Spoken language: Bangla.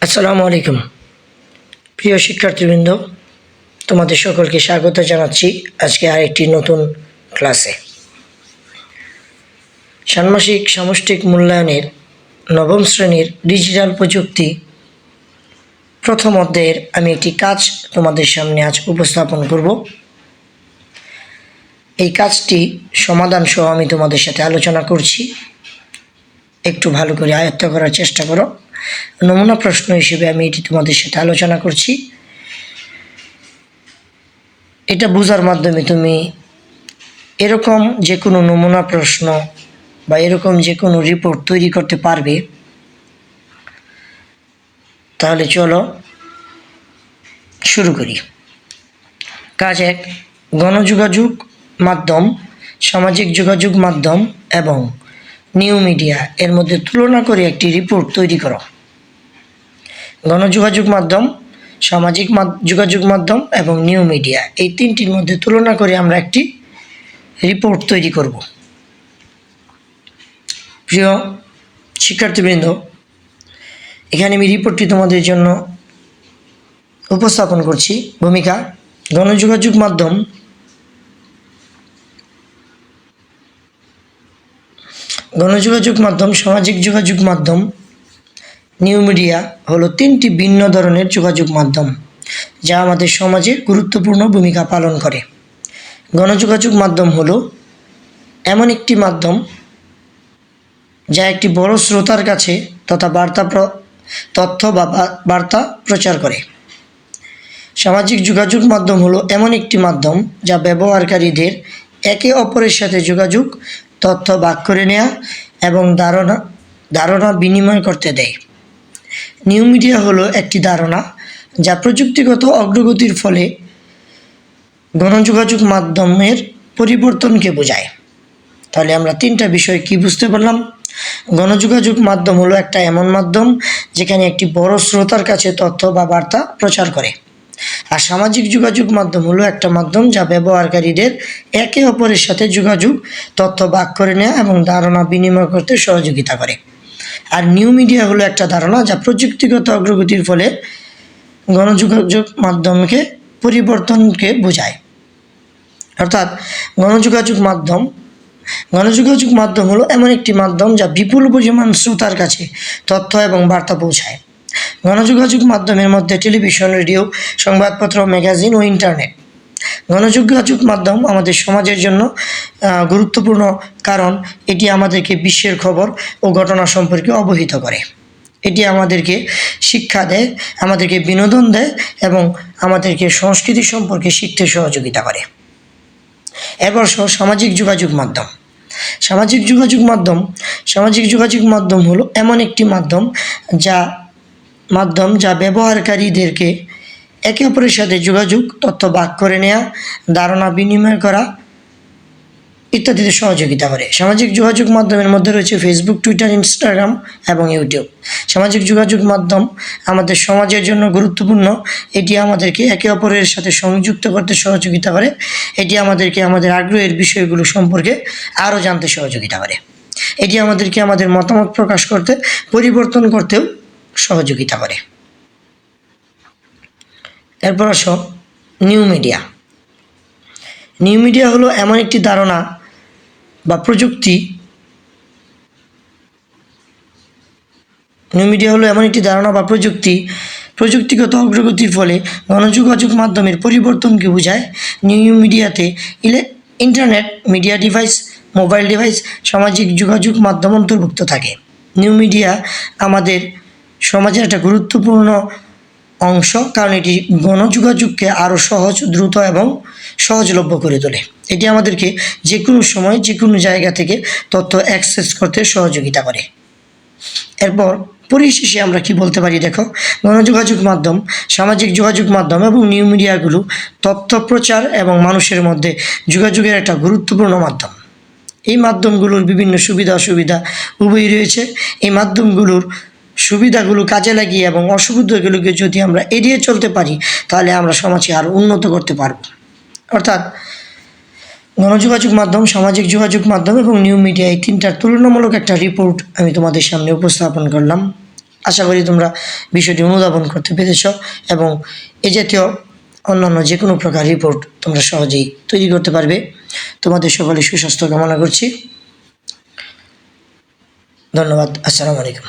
আসসালামু আলাইকুম প্রিয় শিক্ষার্থীবৃন্দ, তোমাদের সকলকে স্বাগত জানাচ্ছি আজকে আরেকটি নতুন ক্লাসে। ষান্মাসিক সামষ্টিক মূল্যায়নের নবম শ্রেণীর ডিজিটাল প্রযুক্তি প্রথম অধ্যায়ের আমি একটি কাজ তোমাদের সামনে আজ উপস্থাপন করব। এই কাজটি সমাধান সহ আমি তোমাদের সাথে আলোচনা করছি, একটু ভালো করে আয়ত্ত করার চেষ্টা করো। নমুনা প্রশ্ন হিসেবে আমি এটি তোমাদের সাথে আলোচনা করছি। এটা বোঝার মাধ্যমে তুমি এরকম যে কোনো নমুনা প্রশ্ন বা এরকম যে কোনো রিপোর্ট তৈরি করতে পারবে। তাহলে চলো শুরু করি। কাজ 1, গণযোগাযোগ মাধ্যম, সামাজিক যোগাযোগ মাধ্যম এবং নিউ মিডিয়া এর মধ্যে তুলনা করে একটি রিপোর্ট তৈরি করো। গণযোগাযোগ মাধ্যম, সামাজিক যোগাযোগ মাধ্যম এবং নিউ মিডিয়া এই তিনটির মধ্যে তুলনা করে আমরা একটি রিপোর্ট তৈরি করব। প্রিয় শিক্ষার্থীবৃন্দ, এখানে আমি রিপোর্টটি তোমাদের জন্য উপস্থাপন করছি। ভূমিকা: গণযোগাযোগ মাধ্যম, সামাজিক যোগাযোগ মাধ্যম, নিউ মিডিয়া হলো তিনটি ভিন্ন ধরনের যোগাযোগ মাধ্যম যা আমাদের সমাজে গুরুত্বপূর্ণ ভূমিকা পালন করে। গণযোগাযোগ মাধ্যম হলো এমন একটি মাধ্যম যা একটি বড় শ্রোতার কাছে তথ্য বা বার্তা প্রচার করে। সামাজিক যোগাযোগ মাধ্যম হলো এমন একটি মাধ্যম যা ব্যবহারকারীদের একে অপরের সাথে যোগাযোগ, তথ্য ভাগ করে নেওয়া এবং ধারণা বিনিময় করতে দেয়। নিউ মিডিয়া হলো একটি ধারণা যা প্রযুক্তিগত অগ্রগতির ফলে গণযোগাযোগ মাধ্যমের পরিবর্তনকে বোঝায়। তাহলে আমরা তিনটা বিষয় কি বুঝতে পারলাম? গণযোগাযোগ মাধ্যম হলো একটা এমন মাধ্যম যেখানে একটি বড় শ্রোতার কাছে তথ্য বা বার্তা প্রচার করে। আর সামাজিক যোগাযোগ মাধ্যম হলো একটা মাধ্যম যা ব্যবহারকারীদের একে অপরের সাথে যোগাযোগ, তথ্য ভাগ করে নেওয়া এবং ধারণা বিনিময় করতে সহযোগিতা করে। আর নিউ মিডিয়া হলো একটা ধারণা যা প্রযুক্তিগত অগ্রগতির ফলে গণযোগাযোগ মাধ্যমকে পরিবর্তনকে বোঝায়। অর্থাৎ গণযোগাযোগ মাধ্যম হলো এমন একটি মাধ্যম যা বিপুল পরিমাণ শ্রোতার কাছে তথ্য এবং বার্তা পৌঁছায়। গণযোগাযোগ মাধ্যমের মধ্যে টেলিভিশন, রেডিও, সংবাদপত্র, ম্যাগাজিন ও ইন্টারনেট। গণযোগাযোগ মাধ্যম আমাদের সমাজের জন্য গুরুত্বপূর্ণ, কারণ এটি আমাদেরকে বিশ্বের খবর ও ঘটনা সম্পর্কে অবহিত করে। এটি আমাদেরকে শিক্ষা দেয়, আমাদেরকে বিনোদন দেয় এবং আমাদেরকে সংস্কৃতি সম্পর্কে শিখতে সহযোগিতা করে। এরপর সামাজিক যোগাযোগ মাধ্যম। সামাজিক যোগাযোগ মাধ্যম হলো এমন একটি মাধ্যম যা ব্যবহারকারীদেরকে একে অপরের সাথে যোগাযোগ, তথ্য ভাগ করে নেওয়া, ধারণা বিনিময় করা ইত্যাদিতে সহযোগিতা করে। সামাজিক যোগাযোগ মাধ্যমের মধ্যে রয়েছে ফেসবুক, টুইটার, ইনস্টাগ্রাম এবং ইউটিউব। সামাজিক যোগাযোগ মাধ্যম আমাদের সমাজের জন্য গুরুত্বপূর্ণ। এটি আমাদেরকে একে অপরের সাথে সংযুক্ত করতে সহযোগিতা করে। এটি আমাদেরকে আমাদের আগ্রহের বিষয়গুলো সম্পর্কে আরও জানতে সহযোগিতা করে। এটি আমাদেরকে আমাদের মতামত প্রকাশ করতে, পরিবর্তন করতেও সহযোগিতা করে। এরপর আসো নিউ মিডিয়া। নিউ মিডিয়া হলো এমন একটি ধারণা বা প্রযুক্তি প্রযুক্তিগত অগ্রগতির ফলে গণযোগাযোগ মাধ্যমের পরিবর্তনকে বোঝায়। নিউ মিডিয়াতে internet, media device, mobile device, সামাজিক যোগাযোগ মাধ্যম অন্তর্ভুক্ত থাকে। নিউ মিডিয়া আমাদের সমাজের একটা গুরুত্বপূর্ণ অংশ, কারণ এটি গণযোগাযোগকে আরও সহজ, দ্রুত এবং সহজলভ্য করে তোলে। এটি আমাদেরকে যে কোনো সময়, যে কোনো জায়গা থেকে তথ্য অ্যাক্সেস করতে সহযোগিতা করে। এরপর পরিশেষে আমরা কি বলতে পারি? দেখো, গণযোগাযোগ মাধ্যম, সামাজিক যোগাযোগ মাধ্যম এবং নিউ মিডিয়াগুলো তথ্য প্রচার এবং মানুষের মধ্যে যোগাযোগের একটা গুরুত্বপূর্ণ মাধ্যম। এই মাধ্যমগুলোর বিভিন্ন সুবিধা অসুবিধা উভয়ই রয়েছে। এই মাধ্যমগুলোর সুবিধাগুলো কাজে লাগিয়ে এবং অসুবিধাগুলোকে যদি আমরা এড়িয়ে চলতে পারি, তাহলে আমরা সমাজকে আরও উন্নত করতে পারব। অর্থাৎ গণযোগাযোগ মাধ্যম, সামাজিক যোগাযোগ মাধ্যম এবং নিউ মিডিয়া এই তিনটার তুলনামূলক একটা রিপোর্ট আমি তোমাদের সামনে উপস্থাপন করলাম। আশা করি তোমরা বিষয়টি অনুধাবন করতে পেরেছ এবং এ জাতীয় অন্যান্য যে কোনো প্রকার রিপোর্ট তোমরা সহজেই তৈরি করতে পারবে। তোমাদের সকলে সুস্বাস্থ্য কামনা করছি। ধন্যবাদ। আসসালামু আলাইকুম।